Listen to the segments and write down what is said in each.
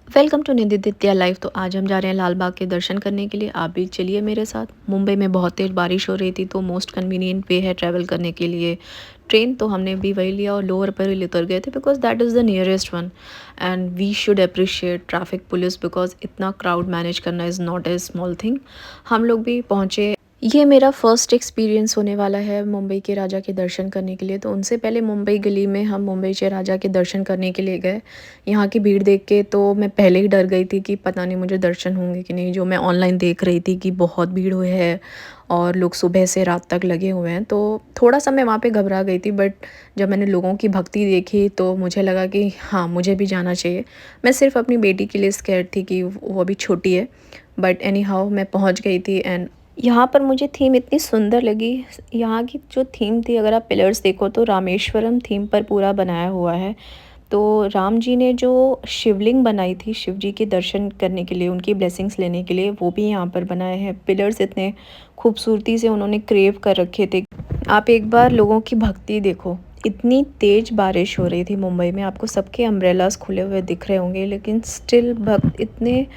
Welcome to निधिदित्या live. तो आज हम जा रहे हैं लाल बाग के दर्शन करने के लिए। आप भी चलिए मेरे साथ। मुंबई में बहुत तेज़ बारिश हो रही थी तो मोस्ट कन्वीनियंट वे है ट्रैवल करने के लिए ट्रेन। तो हमने भी वही लिया और लोअर पर ही उतर गए थे because that is the nearest one. And we should appreciate traffic police because इतना क्राउड मैनेज करना is not a small thing. हम लोग भी पहुँचे। ये मेरा फर्स्ट एक्सपीरियंस होने वाला है मुंबई के राजा के दर्शन करने के लिए। तो उनसे पहले मुंबई गली में हम मुंबई के राजा के दर्शन करने के लिए गए। यहाँ की भीड़ देख के तो मैं पहले ही डर गई थी कि पता नहीं मुझे दर्शन होंगे कि नहीं। जो मैं ऑनलाइन देख रही थी कि बहुत भीड़ हुई है और लोग सुबह से रात तक लगे हुए हैं, तो थोड़ा सा मैं वहाँ पे घबरा गई थी। बट जब मैंने लोगों की भक्ति देखी तो मुझे लगा कि हाँ, मुझे भी जाना चाहिए। मैं सिर्फ अपनी बेटी के लिए स्कैर्ड थी कि वो अभी छोटी है। बट एनी हाउ मैं पहुँच गई थी। एंड यहाँ पर मुझे थीम इतनी सुंदर लगी। यहाँ की जो थीम थी, अगर आप पिलर्स देखो तो रामेश्वरम थीम पर पूरा बनाया हुआ है। तो राम जी ने जो शिवलिंग बनाई थी शिव जी के दर्शन करने के लिए, उनकी ब्लेसिंग्स लेने के लिए, वो भी यहाँ पर बनाए हैं। पिलर्स इतने खूबसूरती से उन्होंने क्रेव कर रखे थे। आप एक बार लोगों की भक्ति देखो। इतनी तेज़ बारिश हो रही थी मुंबई में, आपको सबके अम्ब्रेलास खुले हुए दिख रहे होंगे, लेकिन स्टिल भक्त इतने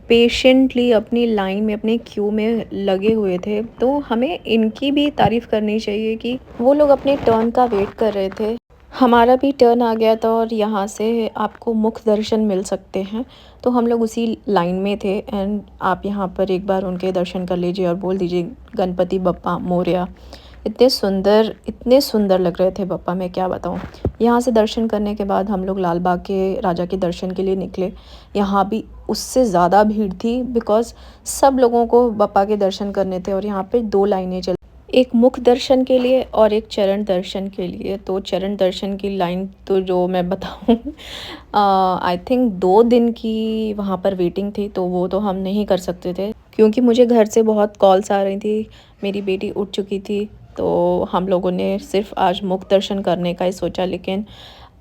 पेशेंटली अपनी लाइन में, अपने क्यू में लगे हुए थे। तो हमें इनकी भी तारीफ़ करनी चाहिए कि वो लोग अपने टर्न का वेट कर रहे थे। हमारा भी टर्न आ गया था और यहाँ से आपको मुख्य दर्शन मिल सकते हैं। तो हम लोग उसी लाइन में थे। एंड आप यहाँ पर एक बार उनके दर्शन कर लीजिए और बोल दीजिए गणपति बप्पा मोरया। इतने सुंदर लग रहे थे बप्पा, मैं क्या बताऊँ। यहाँ से दर्शन करने के बाद हम लोग लाल बाग के राजा के दर्शन के लिए निकले। यहाँ भी उससे ज़्यादा भीड़ थी बिकॉज़ सब लोगों को बप्पा के दर्शन करने थे। और यहाँ पे 2 लाइनें चल, एक मुख दर्शन के लिए और एक चरण दर्शन के लिए। तो चरण दर्शन की लाइन तो जो मैं बताऊँ आई थिंक 2 दिन की वहाँ पर वेटिंग थी। तो वो तो हम नहीं कर सकते थे क्योंकि मुझे घर से बहुत कॉल्स आ रही थी। मेरी बेटी उठ चुकी थी। तो हम लोगों ने सिर्फ आज मुख दर्शन करने का ही सोचा। लेकिन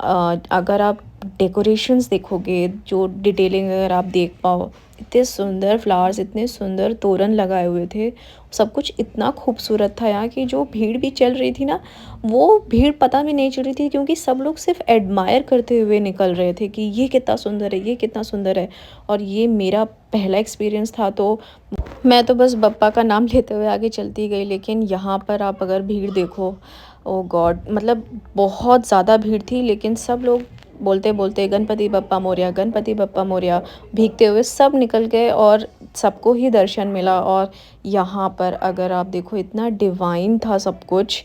अगर आप डेकोरेशंस देखोगे, जो डिटेलिंग अगर आप देख पाओ, इतने सुंदर फ्लावर्स, इतने सुंदर तोरण लगाए हुए थे। सब कुछ इतना खूबसूरत था यहाँ की। जो भीड़ भी चल रही थी ना, वो भीड़ पता भी नहीं चल रही थी क्योंकि सब लोग सिर्फ एडमायर करते हुए निकल रहे थे कि ये कितना सुंदर है, ये कितना सुंदर है। और ये मेरा पहला एक्सपीरियंस था तो मैं तो बस बप्पा का नाम लेते हुए आगे चलती गई। लेकिन यहाँ पर आप अगर भीड़ देखो, ओ गॉड, मतलब बहुत ज़्यादा भीड़ थी। लेकिन सब लोग बोलते बोलते गणपति बप्पा मोरया, गणपति बप्पा मोरया, भीगते हुए सब निकल गए और सबको ही दर्शन मिला। और यहाँ पर अगर आप देखो, इतना डिवाइन था सब कुछ।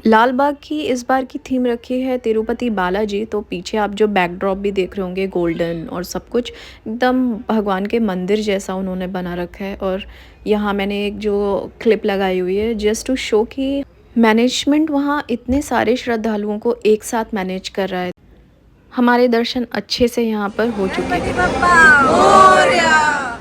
लाल बाग की इस बार की थीम रखी है तिरुपति बालाजी। तो पीछे आप जो बैकड्रॉप भी देख रहे होंगे, गोल्डन और सब कुछ एकदम भगवान के मंदिर जैसा उन्होंने बना रखा है। और यहाँ मैंने एक जो क्लिप लगाई हुई है जस्ट टू शो कि मैनेजमेंट वहाँ इतने सारे श्रद्धालुओं को एक साथ मैनेज कर रहा है। हमारे दर्शन अच्छे से यहाँ पर हो चुके थे।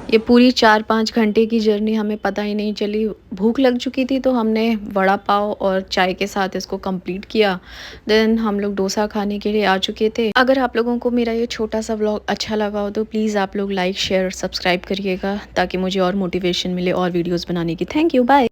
ये पूरी 4-5 घंटे की जर्नी हमें पता ही नहीं चली। भूख लग चुकी थी तो हमने वड़ा पाव और चाय के साथ इसको कंप्लीट किया। देन हम लोग डोसा खाने के लिए आ चुके थे। अगर आप लोगों को मेरा ये छोटा सा व्लॉग अच्छा लगा हो तो प्लीज़ आप लोग लाइक, शेयर, सब्सक्राइब करिएगा ताकि मुझे और मोटिवेशन मिले और वीडियोज़ बनाने की। Thank you, bye.